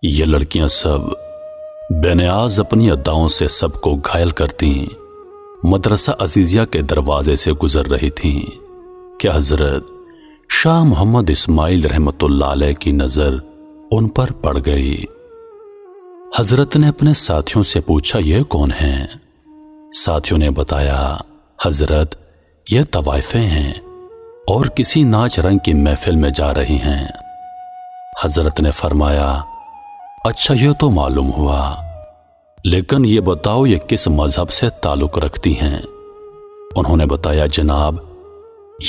یہ لڑکیاں سب بے نیاز اپنی اداؤں سے سب کو گھائل کرتی مدرسہ عزیزیہ کے دروازے سے گزر رہی تھیں کہ حضرت شاہ محمد اسماعیل رحمت اللہ علیہ کی نظر ان پر پڑ گئی۔ حضرت نے اپنے ساتھیوں سے پوچھا، یہ کون ہیں؟ ساتھیوں نے بتایا، حضرت یہ طوائفیں ہیں اور کسی ناچ رنگ کی محفل میں جا رہی ہیں۔ حضرت نے فرمایا، اچھا یہ تو معلوم ہوا، لیکن یہ بتاؤ یہ کس مذہب سے تعلق رکھتی ہیں؟ انہوں نے بتایا، جناب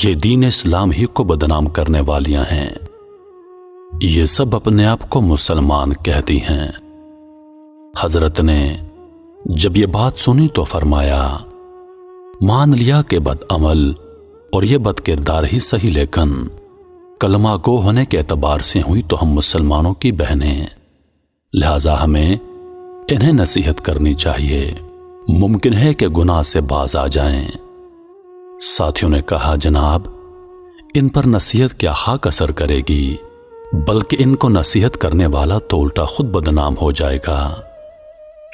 یہ دین اسلام ہی کو بدنام کرنے والیاں ہیں، یہ سب اپنے آپ کو مسلمان کہتی ہیں۔ حضرت نے جب یہ بات سنی تو فرمایا، مان لیا کہ بد عمل اور یہ بد کردار ہی صحیح، لیکن کلمہ گو ہونے کے اعتبار سے ہوئی تو ہم مسلمانوں کی بہنیں، لہذا ہمیں انہیں نصیحت کرنی چاہیے، ممکن ہے کہ گناہ سے باز آ جائیں۔ ساتھیوں نے کہا، جناب ان پر نصیحت کیا خاک اثر کرے گی، بلکہ ان کو نصیحت کرنے والا تو الٹا خود بدنام ہو جائے گا۔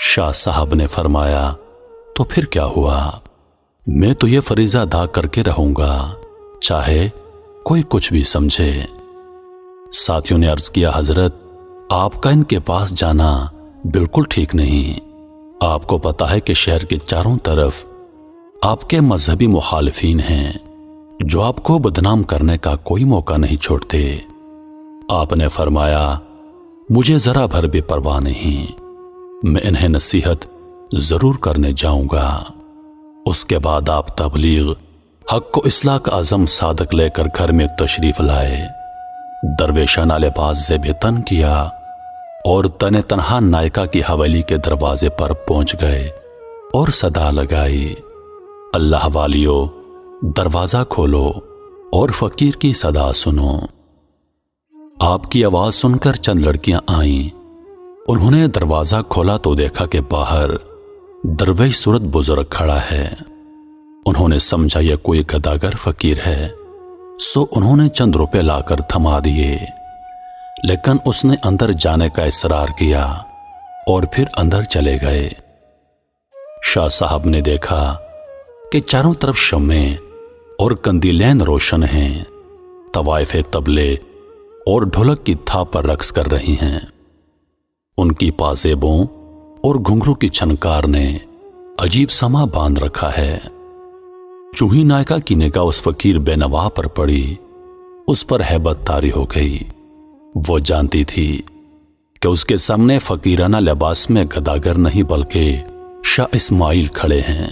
شاہ صاحب نے فرمایا، تو پھر کیا ہوا، میں تو یہ فریضہ ادا کر کے رہوں گا، چاہے کوئی کچھ بھی سمجھے۔ ساتھیوں نے عرض کیا، حضرت آپ کا ان کے پاس جانا بالکل ٹھیک نہیں، آپ کو پتا ہے کہ شہر کے چاروں طرف آپ کے مذہبی مخالفین ہیں جو آپ کو بدنام کرنے کا کوئی موقع نہیں چھوڑتے۔ آپ نے فرمایا، مجھے ذرا بھر بھی پرواہ نہیں، میں انہیں نصیحت ضرور کرنے جاؤں گا۔ اس کے بعد آپ تبلیغ حق و اصلاح کا عزم صادق لے کر گھر میں تشریف لائے، درویشانہ لباس سے تن کیا اور تن تنہا نائکا کی حویلی کے دروازے پر پہنچ گئے اور صدا لگائی، اللہ والیو دروازہ کھولو اور فقیر کی صدا سنو۔ آپ کی آواز سن کر چند لڑکیاں آئیں، انہوں نے دروازہ کھولا تو دیکھا کہ باہر درویش صورت بزرگ کھڑا ہے۔ انہوں نے سمجھا یہ کوئی گداگر فقیر ہے، سو انہوں نے چند روپے لا کر تھما دیے، لیکن اس نے اندر جانے کا اصرار کیا اور پھر اندر چلے گئے۔ شاہ صاحب نے دیکھا کہ چاروں طرف شمعیں اور قندیلین روشن ہیں، طوائف طبلے اور ڈھولک کی تھاپ پر رقص کر رہی ہیں، ان کی پازیبوں اور گھنگرو کی چھنکار نے عجیب سما باندھ رکھا ہے۔ چوہی نائکا کی نگاہ اس فقیر بے نوا پر پڑی، اس پر ہیبت طاری ہو گئی۔ وہ جانتی تھی کہ اس کے سامنے فقیرانہ لباس میں گداگر نہیں بلکہ شاہ اسماعیل کھڑے ہیں،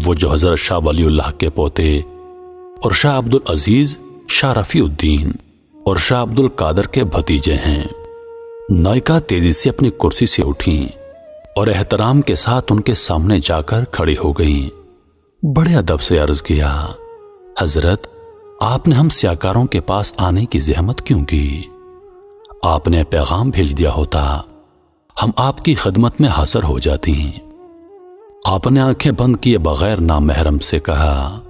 وہ جو حضرت شاہ ولی اللہ کے پوتے اور شاہ عبدالعزیز شاہ رفیع الدین اور شاہ عبد القادر کے بھتیجے ہیں۔ نائکا تیزی سے اپنی کرسی سے اٹھیں اور احترام کے ساتھ ان کے سامنے جا کر کھڑی ہو گئیں۔ بڑے ادب سے عرض کیا، حضرت آپ نے ہم سیاکاروں کے پاس آنے کی زحمت کیوں کی؟ آپ نے پیغام بھیج دیا ہوتا، ہم آپ کی خدمت میں حاضر ہو جاتی ہیں۔ آپ نے آنکھیں بند کیے بغیر نامحرم سے کہا،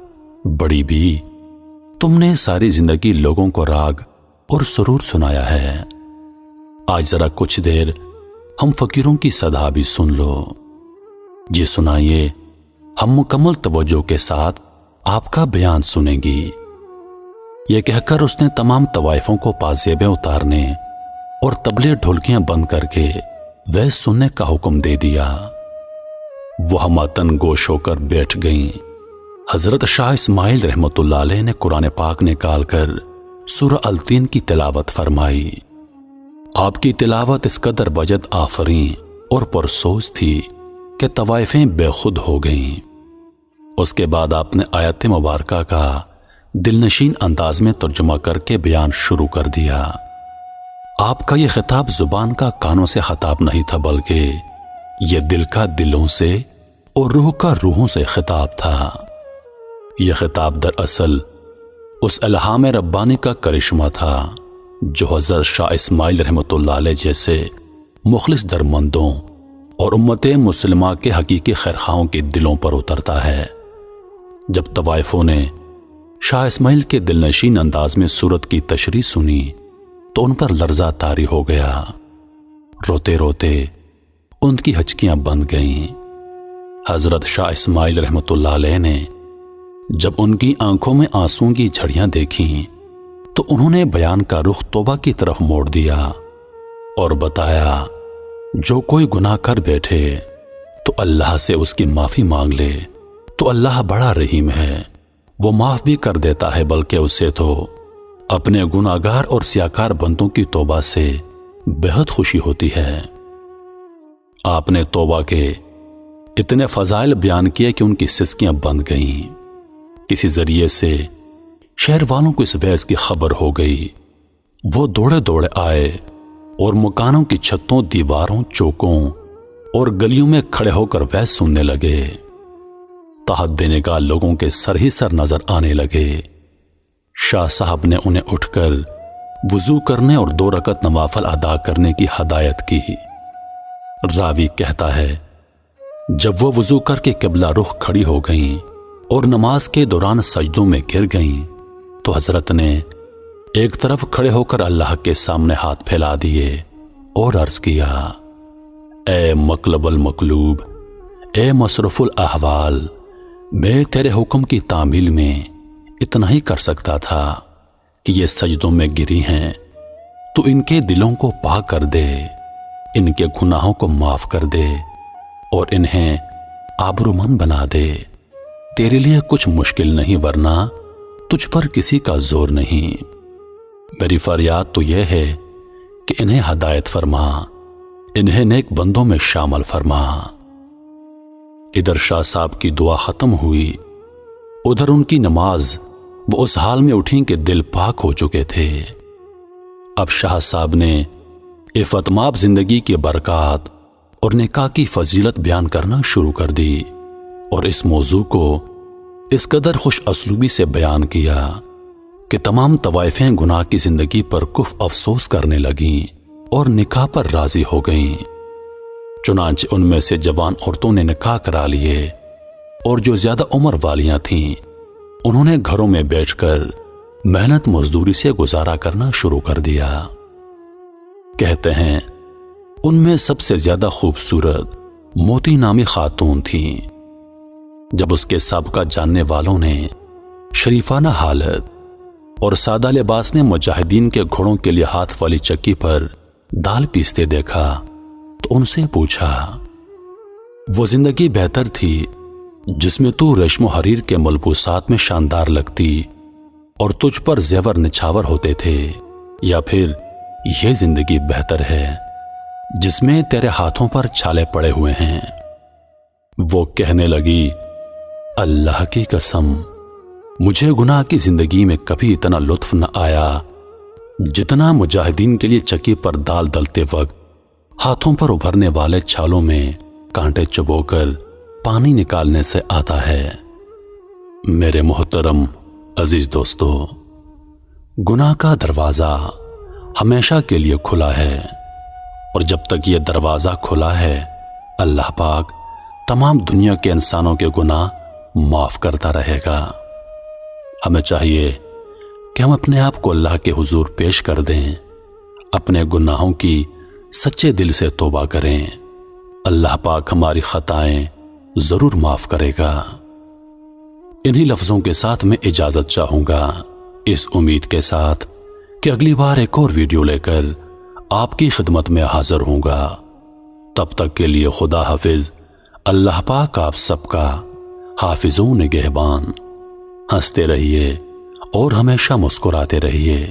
بڑی بھی تم نے ساری زندگی لوگوں کو راگ اور سرور سنایا ہے، آج ذرا کچھ دیر ہم فقیروں کی صدا بھی سن لو۔ جی سنائیے، ہم مکمل توجہ کے ساتھ آپ کا بیان سنیں گی۔ یہ کہہ کر اس نے تمام طوائفوں کو پازیبیں اتارنے اور طبلے ڈھولکیاں بند کر کے وہ سننے کا حکم دے دیا۔ وہ ہماتن گوش ہو کر بیٹھ گئیں۔ حضرت شاہ اسماعیل رحمت اللہ علیہ نے قرآن پاک نکال کر سورہ التین کی تلاوت فرمائی۔ آپ کی تلاوت اس قدر وجد آفریں اور پرسوز تھی کہ طوائفیں بے خود ہو گئیں۔ اس کے بعد آپ نے آیت مبارکہ کا دلنشین انداز میں ترجمہ کر کے بیان شروع کر دیا۔ آپ کا یہ خطاب زبان کا کانوں سے خطاب نہیں تھا، بلکہ یہ دل کا دلوں سے اور روح کا روحوں سے خطاب تھا۔ یہ خطاب دراصل اس الہام ربانی کا کرشمہ تھا جو حضرت شاہ اسماعیل رحمت اللہ علیہ جیسے مخلص درمندوں اور امت مسلمہ کے حقیقی خیرخواہوں کے دلوں پر اترتا ہے۔ جب طوائفوں نے شاہ اسماعیل کے دلنشین انداز میں سورت کی تشریح سنی تو ان پر لرزہ طاری ہو گیا۔ روتے روتے ان کی ہچکیاں بند گئیں۔ حضرت شاہ اسماعیل رحمۃ اللہ علیہ نے جب ان کی آنکھوں میں آنسوں کی جھڑیاں دیکھیں تو انہوں نے بیان کا رخ توبہ کی طرف موڑ دیا اور بتایا، جو کوئی گناہ کر بیٹھے تو اللہ سے اس کی معافی مانگ لے تو اللہ بڑا رحیم ہے، وہ معاف بھی کر دیتا ہے، بلکہ اسے تو اپنے گناہگار اور سیاکار بندوں کی توبہ سے بہت خوشی ہوتی ہے۔ آپ نے توبہ کے اتنے فضائل بیان کیے کہ ان کی سسکیاں بند گئیں۔ کسی ذریعے سے شہر والوں کو اس بحث کی خبر ہو گئی۔ وہ دوڑے دوڑے آئے اور مکانوں کی چھتوں، دیواروں، چوکوں اور گلیوں میں کھڑے ہو کر بحث سننے لگے۔ تحت دینے کا لوگوں کے سر ہی سر نظر آنے لگے۔ شاہ صاحب نے انہیں اٹھ کر وضو کرنے اور 2 رکعت نوافل ادا کرنے کی ہدایت کی۔ راوی کہتا ہے، جب وہ وضو کر کے قبلہ رخ کھڑی ہو گئیں اور نماز کے دوران سجدوں میں گر گئیں تو حضرت نے ایک طرف کھڑے ہو کر اللہ کے سامنے ہاتھ پھیلا دیے اور عرض کیا، اے مقلب المقلوب، اے مصرف الاحوال، میں تیرے حکم کی تعمیل میں اتنا ہی کر سکتا تھا کہ یہ سجدوں میں گری ہیں تو ان کے دلوں کو پاک کر دے، ان کے گناہوں کو معاف کر دے اور انہیں آبرومند بنا دے۔ تیرے لیے کچھ مشکل نہیں، ورنہ تجھ پر کسی کا زور نہیں۔ میری فریاد تو یہ ہے کہ انہیں ہدایت فرما، انہیں نیک بندوں میں شامل فرما۔ ادھر شاہ صاحب کی دعا ختم ہوئی، ادھر ان کی نماز وہ اس حال میں اٹھیں کہ دل پاک ہو چکے تھے۔ اب شاہ صاحب نے عفت مآب زندگی کی برکات اور نکاح کی فضیلت بیان کرنا شروع کر دی اور اس موضوع کو اس قدر خوش اسلوبی سے بیان کیا کہ تمام طوائفیں گناہ کی زندگی پر کف افسوس کرنے لگیں اور نکاح پر راضی ہو گئیں۔ چنانچہ ان میں سے جوان عورتوں نے نکاح کرا لیے اور جو زیادہ عمر والیاں تھیں انہوں نے گھروں میں بیٹھ کر محنت مزدوری سے گزارا کرنا شروع کر دیا۔ کہتے ہیں ان میں سب سے زیادہ خوبصورت موتی نامی خاتون تھیں۔ جب اس کے سابقہ جاننے والوں نے شریفانہ حالت اور سادہ لباس میں مجاہدین کے گھوڑوں کے لیے ہاتھ والی چکی پر دال پیستے دیکھا تو ان سے پوچھا، وہ زندگی بہتر تھی جس میں تو ریشم و حریر کے ملبوسات میں شاندار لگتی اور تجھ پر زیور نچھاور ہوتے تھے، یا پھر یہ زندگی بہتر ہے جس میں تیرے ہاتھوں پر چھالے پڑے ہوئے ہیں؟ وہ کہنے لگی، اللہ کی قسم، مجھے گناہ کی زندگی میں کبھی اتنا لطف نہ آیا جتنا مجاہدین کے لیے چکی پر دال دلتے وقت ہاتھوں پر ابھرنے والے چھالوں میں کانٹے چبو کر پانی نکالنے سے آتا ہے۔ میرے محترم عزیز دوستو، گناہ کا دروازہ ہمیشہ کے لیے کھلا ہے، اور جب تک یہ دروازہ کھلا ہے اللہ پاک تمام دنیا کے انسانوں کے گناہ معاف کرتا رہے گا۔ ہمیں چاہیے کہ ہم اپنے آپ کو اللہ کے حضور پیش کر دیں، اپنے گناہوں کی سچے دل سے توبہ کریں، اللہ پاک ہماری خطائیں ضرور معاف کرے گا۔ انہی لفظوں کے ساتھ میں اجازت چاہوں گا، اس امید کے ساتھ کہ اگلی بار ایک اور ویڈیو لے کر آپ کی خدمت میں حاضر ہوں گا۔ تب تک کے لیے خدا حافظ۔ اللہ پاک آپ سب کا حافظ و نگہبان۔ ہنستے رہیے اور ہمیشہ مسکراتے رہیے۔